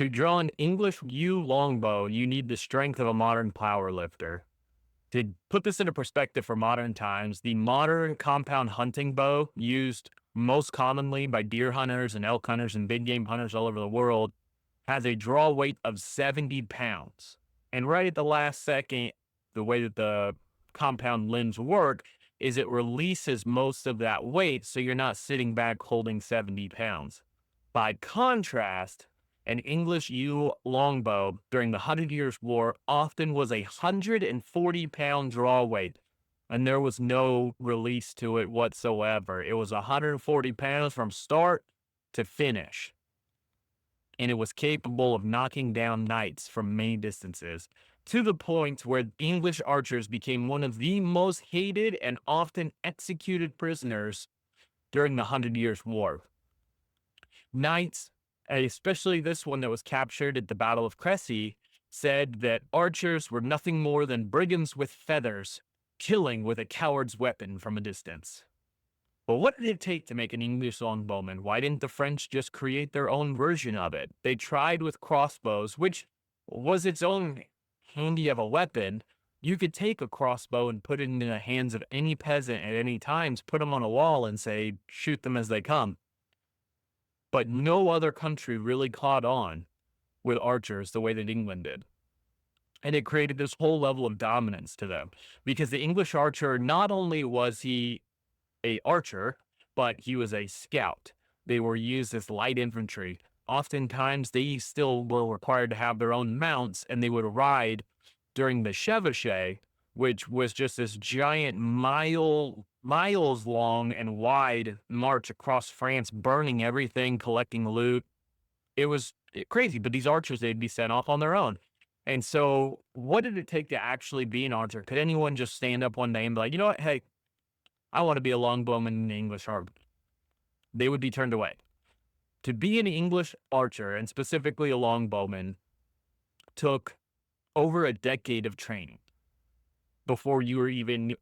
To draw an English yew longbow, you need the strength of a modern powerlifter. To put this into perspective for modern times, the modern compound hunting bow, used most commonly by deer hunters and elk hunters and big game hunters all over the world, has a draw weight of 70 pounds. And right at the last second, the way that the compound limbs work is it releases most of that weight, so you're not sitting back holding 70 pounds. By contrast, an English yew longbow during the Hundred Years' War often was a 140-pound draw weight, and there was no release to it whatsoever. It was 140 pounds from start to finish, and it was capable of knocking down knights from many distances, to the point where English archers became one of the most hated and often executed prisoners during the Hundred Years' War. Knights, especially this one that was captured at the Battle of Crécy, said that archers were nothing more than brigands with feathers, killing with a coward's weapon from a distance. But what did it take to make an English longbowman? Why didn't the French just create their own version of it? They tried with crossbows, which was its own handy of a weapon. You could take a crossbow and put it in the hands of any peasant at any times, put them on a wall and say, shoot them as they come. But no other country really caught on with archers the way that England did. And it created this whole level of dominance to them, because the English archer, not only was he a archer, but he was a scout. They were used as light infantry. Oftentimes, they still were required to have their own mounts, and they would ride during the chevauchée, which was just this giant miles long and wide march across France, burning everything, collecting loot. It was crazy, but these archers, they'd be sent off on their own. And so what did it take to actually be an archer? Could anyone just stand up one day and be like, you know what, hey, I want to be a longbowman in the English army? They would be turned away. To be an English archer, and specifically a longbowman, took over a decade of training before you were even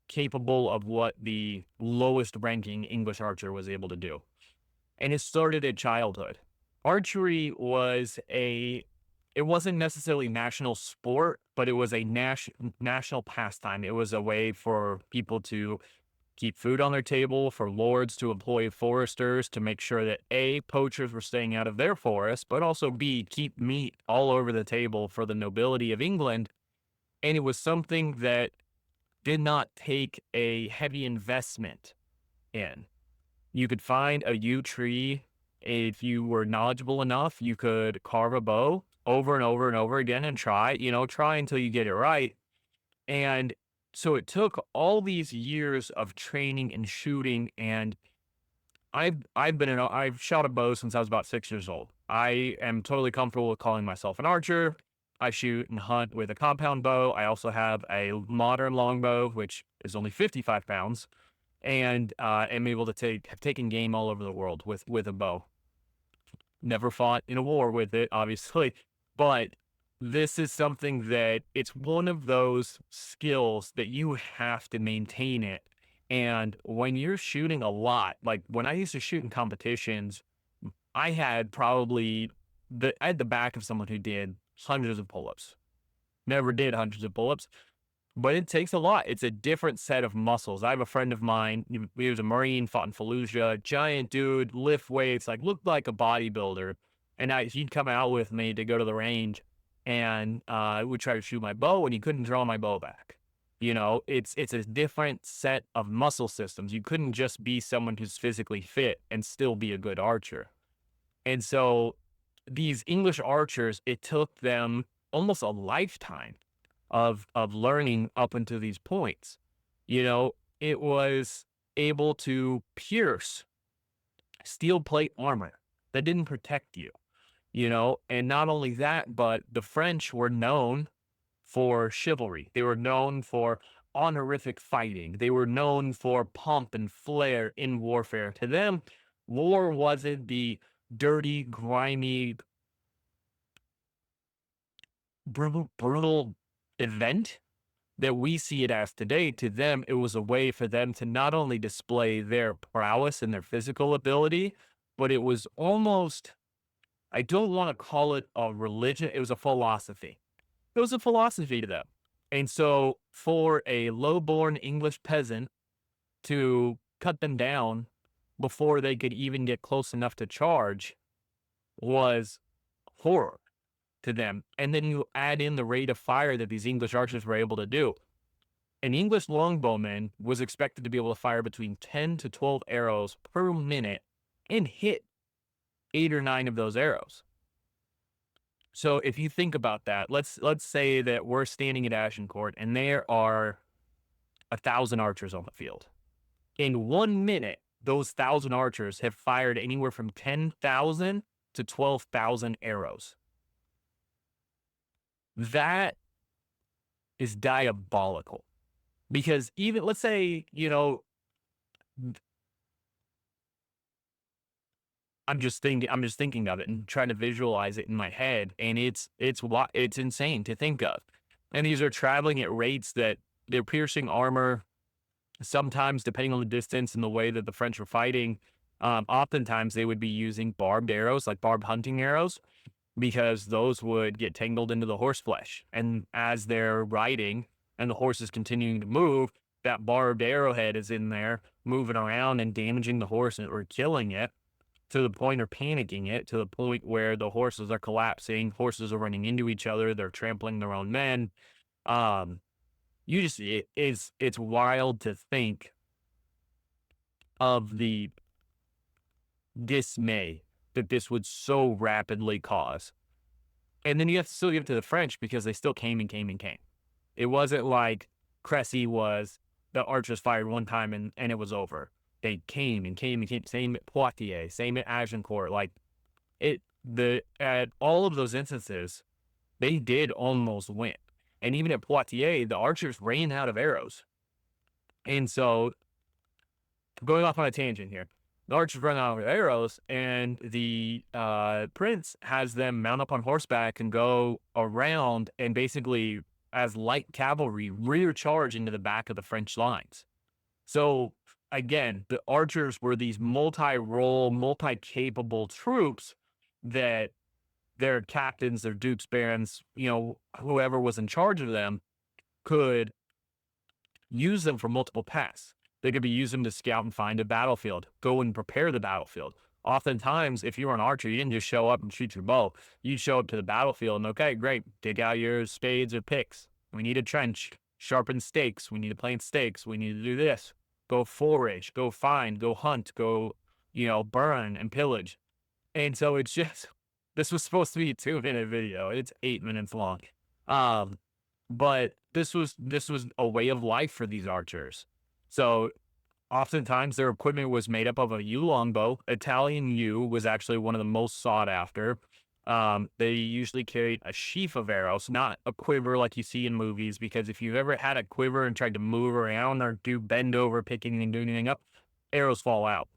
capable of what the lowest ranking English archer was able to do. And it started at childhood. Archery was it wasn't necessarily national sport, but it was a national pastime. It was a way for people to keep food on their table, for lords to employ foresters to make sure that A, poachers were staying out of their forests, but also B, keep meat all over the table for the nobility of England. And it was something that did not take a heavy investment in. You could find a yew tree. If you were knowledgeable enough, you could carve a bow over and over and over again and try until you get it right. And so it took all these years of training and shooting, and I've shot a bow since I was about 6 years old. I am totally comfortable with calling myself an archer. I shoot and hunt with a compound bow. I also have a modern longbow, which is only 55 pounds, and am able to have taken game all over the world with a bow. Never fought in a war with it, obviously, but this is something that it's one of those skills that you have to maintain it. And when you're shooting a lot, like when I used to shoot in competitions, I had probably I had the back of someone who did hundreds of pull-ups. Never did hundreds of pull-ups, but it takes a lot. It's a different set of muscles. I have a friend of mine, he was a Marine, fought in Fallujah, giant dude, lift weights, like looked like a bodybuilder. And he'd come out with me to go to the range, and I would try to shoot my bow, and he couldn't draw my bow back. It's a different set of muscle systems. You couldn't just be someone who's physically fit and still be a good archer. And so these English archers, it took them almost a lifetime of learning up until these points. It was able to pierce steel plate armor that didn't protect you. And not only that, but the French were known for chivalry. They were known for honorific fighting. They were known for pomp and flair in warfare. To them, war wasn't the dirty, grimy, brutal event that we see it as today. To them, it was a way for them to not only display their prowess and their physical ability, but it was almost I don't want to call it a religion. It was a philosophy. It was a philosophy to them. And so for a low-born English peasant to cut them down before they could even get close enough to charge was horror to them. And then you add in the rate of fire that these English archers were able to do. An English longbowman was expected to be able to fire between 10 to 12 arrows per minute and hit 8 or 9 of those arrows. So if you think about that, let's say that we're standing at Agincourt and there are 1,000 archers on the field. In 1 minute, those 1,000 archers have fired anywhere from 10,000 to 12,000 arrows. That is diabolical. Because even, let's say, I'm just thinking of it and trying to visualize it in my head, and it's insane to think of. And these are traveling at rates that they're piercing armor. Sometimes, depending on the distance and the way that the French were fighting, oftentimes they would be using barbed arrows, like barbed hunting arrows, because those would get tangled into the horse flesh. And as they're riding and the horse is continuing to move, that barbed arrowhead is in there moving around and damaging the horse or killing it, to the point of panicking it, to the point where the horses are collapsing, horses are running into each other, they're trampling their own men. Um, it's wild to think of the dismay that this would so rapidly cause. And then you have to still give it to the French because they still came and came and came. It wasn't like Cressy was the archers fired one time and it was over. They came and came and came. Same at Poitiers, same at Agincourt. Like at all of those instances, they did almost win. And even at Poitiers, the archers ran out of arrows. And so, going off on a tangent here, the archers run out of arrows, and the prince has them mount up on horseback and go around and basically, as light cavalry, rear charge into the back of the French lines. So again, the archers were these multi-role, multi-capable troops that their captains, their dukes, barons, whoever was in charge of them could use them for multiple tasks. They could be used them to scout and find a battlefield, go and prepare the battlefield. Oftentimes, if you were an archer, you didn't just show up and shoot your bow. You'd show up to the battlefield and, okay, great, dig out your spades or picks. We need a trench, sharpen stakes. We need to plant stakes. We need to do this. Go forage, go find, go hunt, go, burn and pillage. And so it's just, this was supposed to be a 2-minute video. It's 8 minutes long. But this was a way of life for these archers. So oftentimes their equipment was made up of a yew longbow. Italian yew was actually one of the most sought after. They usually carried a sheaf of arrows, not a quiver like you see in movies, because if you've ever had a quiver and tried to move around or do bend over, picking and doing anything up, arrows fall out.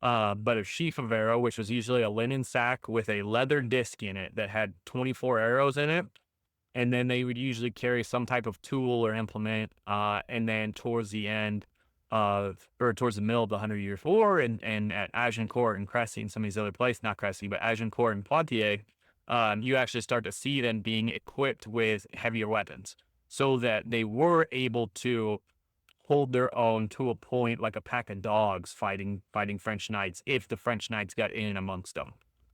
But a sheaf of arrow, which was usually a linen sack with a leather disc in it that had 24 arrows in it. And then they would usually carry some type of tool or implement. And then towards the end towards the middle of the 100 Years' War and at Agincourt and Cressy and some of these other places, not Cressy, but Agincourt and Poitiers, you actually start to see them being equipped with heavier weapons so that they were able to hold their own to a point, like a pack of dogs fighting French knights, if the French knights got in amongst them.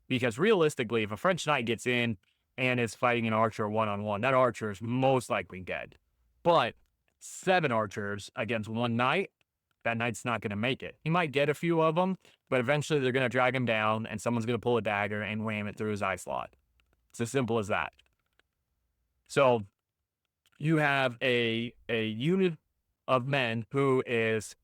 Because realistically, if a French knight gets in and is fighting an archer one-on-one, that archer is most likely dead. But 7 archers against 1 knight, that knight's not going to make it. He might get a few of them, but eventually they're going to drag him down and someone's going to pull a dagger and ram it through his eye slot. It's as simple as that. So you have a unit of men who is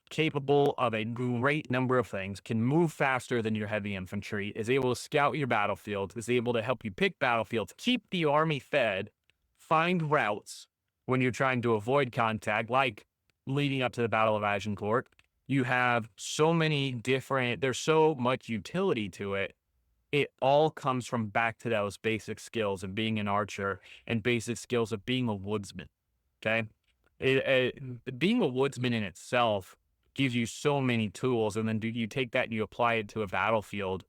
capable of a great number of things, can move faster than your heavy infantry, is able to scout your battlefield, is able to help you pick battlefields, keep the army fed, find routes when you're trying to avoid contact, like leading up to the Battle of Agincourt. You have so many different, there's so much utility to it. It all comes from back to those basic skills of being an archer and basic skills of being a woodsman. Okay. Being a woodsman in itself gives you so many tools. And then you take that and you apply it to a battlefield.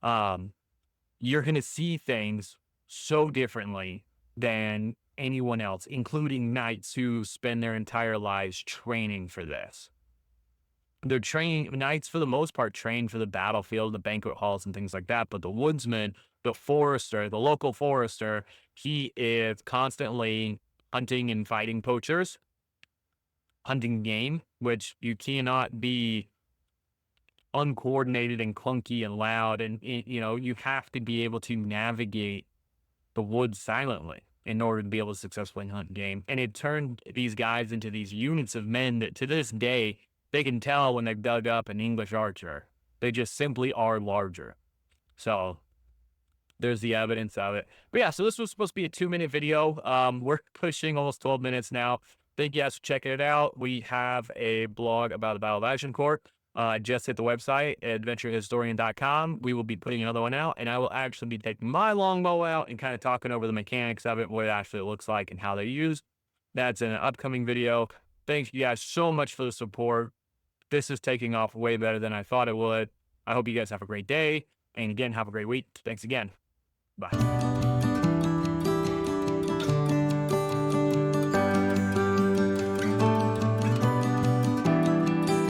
um, you're going to see things so differently than anyone else, including knights who spend their entire lives training for this. They're training knights for the most part train for the battlefield, the banquet halls, and things like that. But the woodsman, the forester, the local forester, he is constantly hunting and fighting poachers, hunting game, which you cannot be uncoordinated and clunky and loud. And, you have to be able to navigate the woods silently in order to be able to successfully hunt game. And it turned these guys into these units of men that to this day, they can tell when they've dug up an English archer. They just simply are larger. So there's the evidence of it. But yeah, so this was supposed to be a 2-minute video. We're pushing almost 12 minutes now. Thank you guys for checking it out. We have a blog about the Battle of Agincourt. Just hit the website, adventurehistorian.com. We will be putting another one out, and I will actually be taking my longbow out and kind of talking over the mechanics of it, what it actually looks like, and how they're used. That's in an upcoming video. Thank you guys so much for the support. This is taking off way better than I thought it would. I hope you guys have a great day. And again, have a great week. Thanks again. Bye.